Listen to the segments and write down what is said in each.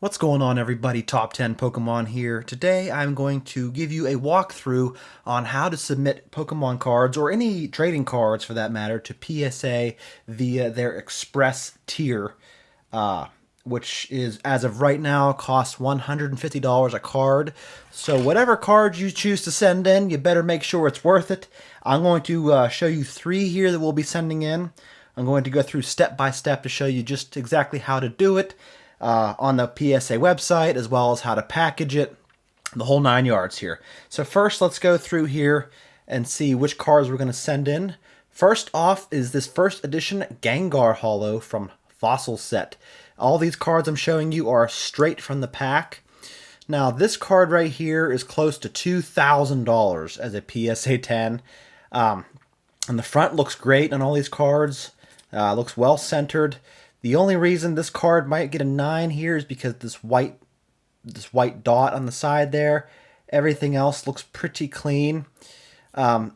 What's going on, everybody? Top 10 Pokemon here. Today I'm going to give you a walkthrough on how to submit Pokemon cards, or any trading cards for that matter, to PSA via their Express tier, which is, as of right now, costs $150 a card. So whatever card you choose to send in, you better make sure it's worth it. I'm going to show you three here that we'll be sending in. I'm going to go through step by step to show you just exactly how to do it. On the PSA website, as well as how to package it, the whole 9 yards here. So first, let's go through here and see which cards we're going to send in. First off is this first edition Gengar Holo from Fossil Set. All these cards I'm showing you are straight from the pack. Now, this card right here is close to $2,000 as a PSA 10. And the front looks great on all these cards. Looks well centered. The only reason this card might get a 9 here is because this white dot on the side there. Everything else looks pretty clean. I mean,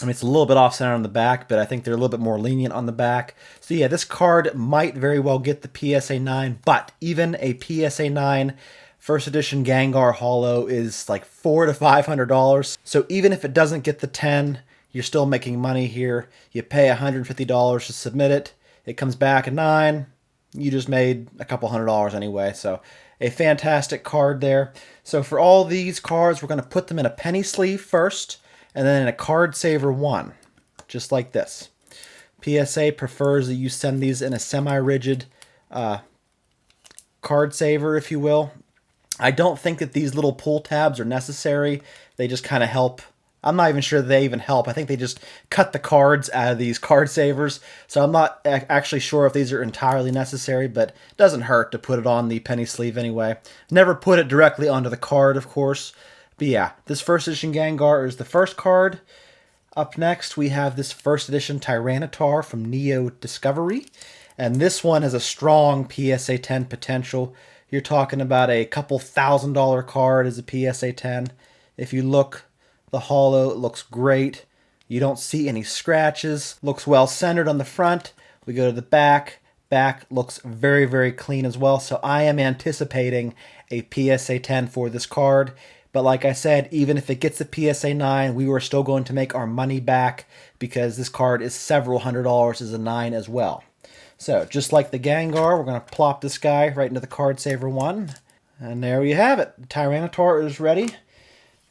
it's a little bit off center on the back, but I think they're a little bit more lenient on the back. So yeah, this card might very well get the PSA 9, but even a PSA 9 first edition Gengar Holo is like $400 to $500. So even if it doesn't get the 10, you're still making money here. You pay $150 to submit it. It comes back a 9. You just made a couple $100 anyway. So a fantastic card there. So for all these cards, we're going to put them in a penny sleeve first, and then in a card saver 1, just like this. PSA prefers that you send these in a semi-rigid card saver, if you will. I don't think that these little pull tabs are necessary. They just kind of help. I'm not even sure they even help. I think they just cut the cards out of these card savers. So I'm not actually sure if these are entirely necessary, but it doesn't hurt to put it on the penny sleeve anyway. Never put it directly onto the card, of course. But yeah, this first edition Gengar is the first card. Up next, we have this first edition Tyranitar from Neo Discovery. And this one has a strong PSA 10 potential. You're talking about a couple $1,000 card as a PSA 10. If you look, the holo looks great. You don't see any scratches. Looks well centered on the front. We go to the back. Back looks very, very clean as well. So I am anticipating a PSA 10 for this card. But like I said, even if it gets a PSA 9, we are still going to make our money back because this card is several $100s as a 9 as well. So just like the Gengar, we're going to plop this guy right into the card saver 1. And there you have it. The Tyranitar is ready.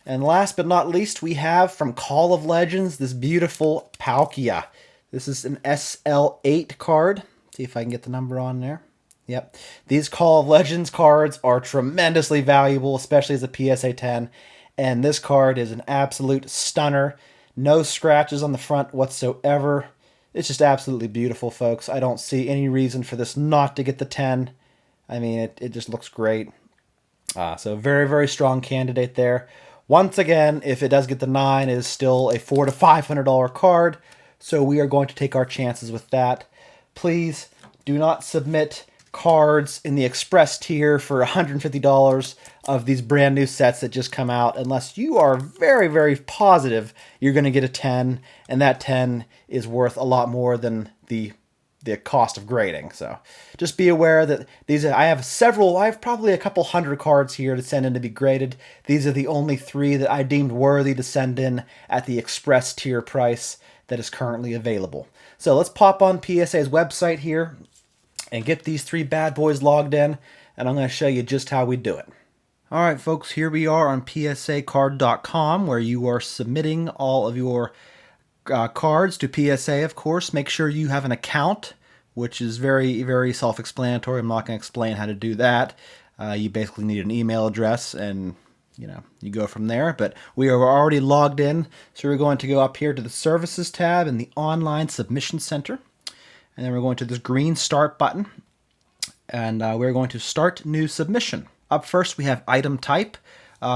And last but not least, we have from Call of Legends this beautiful Palkia. This is an SL8 card. See if I can get the number on there. Yep. These Call of Legends cards are tremendously valuable, especially as a PSA 10. And this card is an absolute stunner. No scratches on the front whatsoever. It's just absolutely beautiful, folks. I don't see any reason for this not to get the 10. I mean, it just looks great. So very, very strong candidate there. Once again, if it does get the 9, it is still a $400 to $500 card, so we are going to take our chances with that. Please do not submit cards in the Express tier for $150 of these brand new sets that just come out unless you are very, very positive you're going to get a 10, and that 10 is worth a lot more than the cost of grading. So just be aware that I have probably a couple hundred cards here to send in to be graded. These are the only 3 that I deemed worthy to send in at the Express tier price that is currently available. So let's pop on PSA's website here and get these 3 bad boys logged in, and I'm going to show you just how we do it. All right, folks, here we are on psacard.com, where you are submitting all of your cards to PSA, of course. Make sure you have an account, which is very, very self-explanatory. I'm not going to explain how to do that. You basically need an email address, and you go from there. But we are already logged in, so we're going to go up here to the Services tab in the Online Submission Center, and then we're going to this green Start button, and we're going to Start New Submission. Up first, we have Item Type,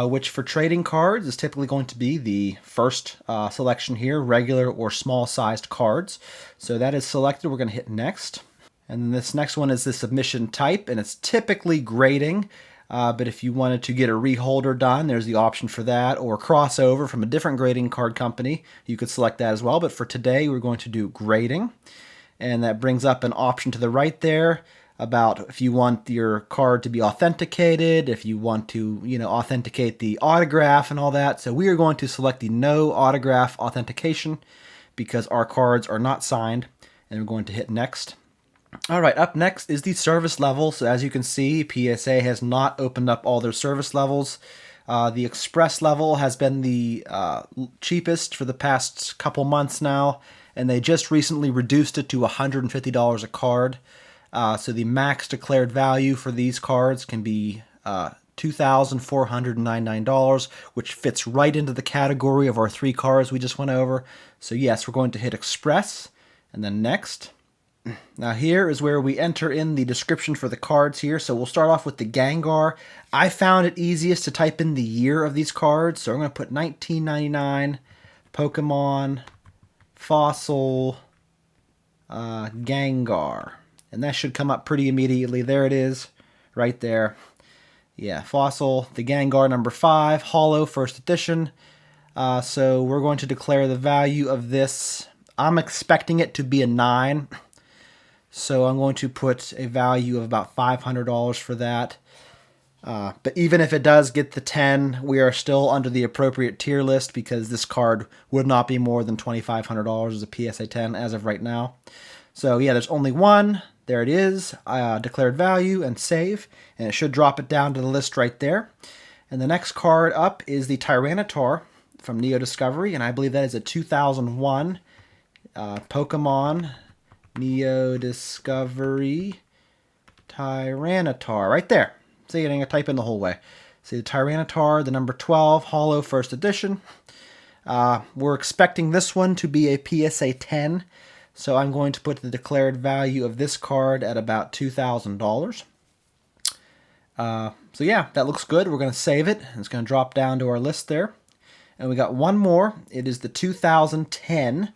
which for trading cards is typically going to be the first selection here, regular or small-sized cards. So that is selected. We're going to hit Next. And then this next one is the submission type, and it's typically grading. But if you wanted to get a reholder done, there's the option for that, or crossover from a different grading card company. You could select that as well. But for today, we're going to do grading. And that brings up an option to the right there. about if you want your card to be authenticated, if you want to, authenticate the autograph and all that. So we are going to select the no autograph authentication because our cards are not signed, and we're going to hit next. All right, up next is the service level. So as you can see, PSA has not opened up all their service levels. The Express level has been the cheapest for the past couple months now, and they just recently reduced it to $150 a card. So the max declared value for these cards can be $2,499, which fits right into the category of our 3 cards we just went over. So yes, we're going to hit Express, and then next. Now here is where we enter in the description for the cards here. So we'll start off with the Gengar. I found it easiest to type in the year of these cards. So I'm going to put 1999, Pokemon, Fossil, Gengar. And that should come up pretty immediately. There it is, right there. Yeah, Fossil, the Gengar number 5, Holo, first edition. So we're going to declare the value of this. I'm expecting it to be a 9. So I'm going to put a value of about $500 for that. But even if it does get the 10, we are still under the appropriate tier list because this card would not be more than $2,500 as a PSA 10 as of right now. So yeah, there's only one. There it is. Declared value and save. And it should drop it down to the list right there. And the next card up is the Tyranitar from Neo Discovery. And I believe that is a 2001 Pokemon Neo Discovery Tyranitar, right there. See, I didn't type in the whole way. See, the Tyranitar, the number 12, Holo, first edition. We're expecting this one to be a PSA 10, so I'm going to put the declared value of this card at about $2,000. So yeah, that looks good. We're going to save it. It's going to drop down to our list there. And we got one more. It is the 2010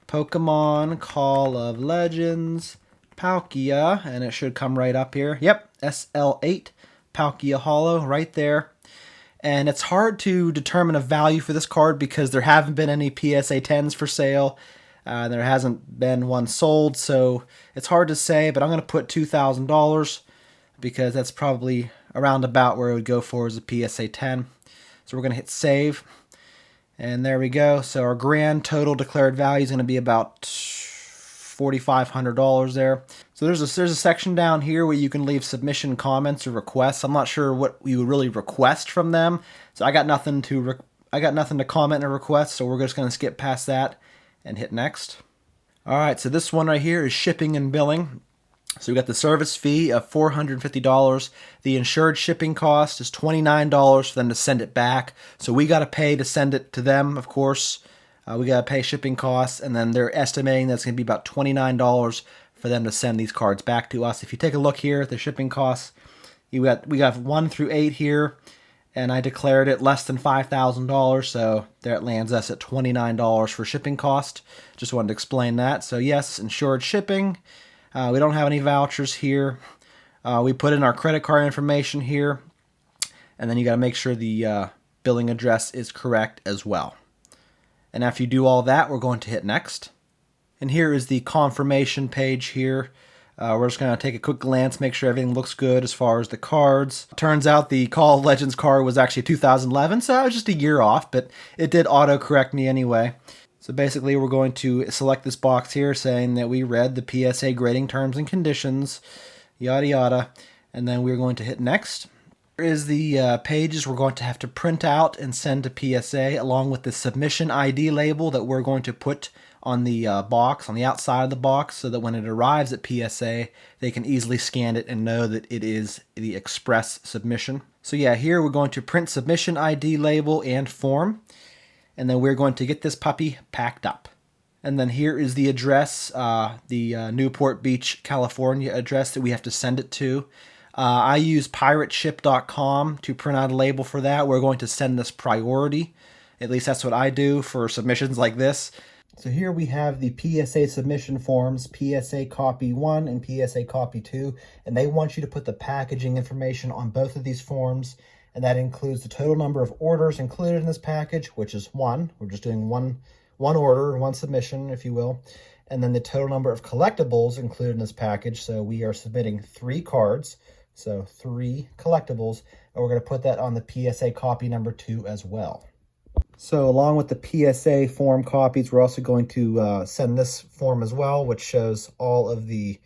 Pokemon Call of Legends Palkia, and it should come right up here. Yep, SL8 Palkia Holo right there. And it's hard to determine a value for this card because there haven't been any PSA 10s for sale. There hasn't been one sold, so it's hard to say, but I'm going to put $2,000 because that's probably around about where it would go for as a PSA 10. So we're going to hit save. And there we go. So our grand total declared value is going to be about $4,500 there. So there's a section down here where you can leave submission comments or requests. I'm not sure what you would really request from them. So I got nothing to comment or request. So we're just going to skip past that and hit next. All right. So this one right here is shipping and billing. So we got the service fee of $450. The insured shipping cost is $29 for them to send it back. So we got to pay to send it to them, of course. We got to pay shipping costs, and then they're estimating that's going to be about $29 for them to send these cards back to us. If you take a look here at the shipping costs, we got 1 through 8 here, and I declared it less than $5,000, so there it lands us at $29 for shipping cost. Just wanted to explain that. So yes, insured shipping. We don't have any vouchers here. We put in our credit card information here. And then you got to make sure the billing address is correct as well. And after you do all that, we're going to hit next. And here is the confirmation page here. We're just going to take a quick glance, make sure everything looks good as far as the cards. Turns out the Call of Legends card was actually 2011, so I was just a year off, but it did auto-correct me anyway. So basically, we're going to select this box here saying that we read the PSA grading terms and conditions, yada yada, and then we're going to hit next. Here is the pages we're going to have to print out and send to PSA along with the submission ID label that we're going to put on the box, on the outside of the box, so that when it arrives at PSA, they can easily scan it and know that it is the express submission. So yeah, here we're going to print submission ID label and form. And then we're going to get this puppy packed up. And then here is the address, the Newport Beach, California address that we have to send it to. I use pirateship.com to print out a label for that. We're going to send this priority. At least that's what I do for submissions like this. So here we have the PSA submission forms, PSA copy 1 and PSA copy 2. And they want you to put the packaging information on both of these forms. And that includes the total number of orders included in this package, which is 1. We're just doing one order, one submission, if you will. and then the total number of collectibles included in this package. So we are submitting 3 cards, so 3 collectibles, and we're going to put that on the PSA copy number 2 as well. So along with the PSA form copies, we're also going to send this form as well, which shows all of the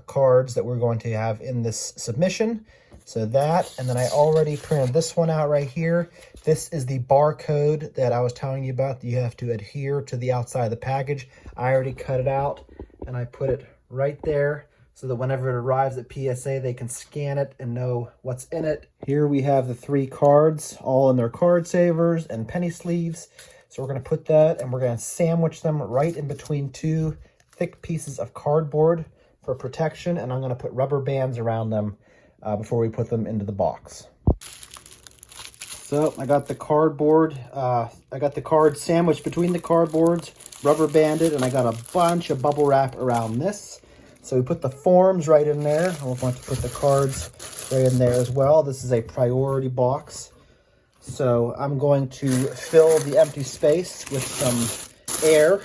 cards that we're going to have in this submission. So that, and then I already printed this one out right here. This is the barcode that I was telling you about that you have to adhere to the outside of the package. I already cut it out and I put it right there so that whenever it arrives at PSA, they can scan it and know what's in it. Here we have the 3 cards, all in their card savers and penny sleeves. So we're gonna put that and we're gonna sandwich them right in between 2 thick pieces of cardboard for protection, and I'm gonna put rubber bands around them before we put them into the box. So I got the cardboard, I got the cards sandwiched between the cardboards, rubber banded, and I got a bunch of bubble wrap around this. So we put the forms right in there, and we're going to put the cards right in there as well. This is a priority box. So I'm going to fill the empty space with some air.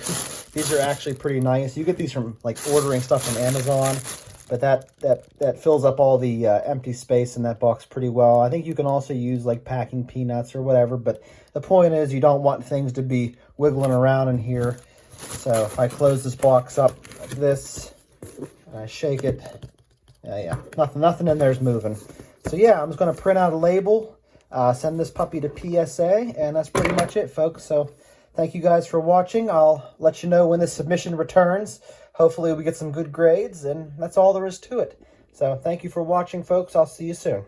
These are actually pretty nice. You get these from like ordering stuff from Amazon. But that fills up all the empty space in that box pretty well. I think you can also use like packing peanuts or whatever, but the point is you don't want things to be wiggling around in here. So if I close this box up like this, and I shake it, yeah, nothing in there is moving. So yeah, I'm just going to print out a label, send this puppy to PSA, and that's pretty much it, folks. So thank you guys for watching. I'll let you know when this submission returns. Hopefully we get some good grades, and that's all there is to it. So thank you for watching, folks. I'll see you soon.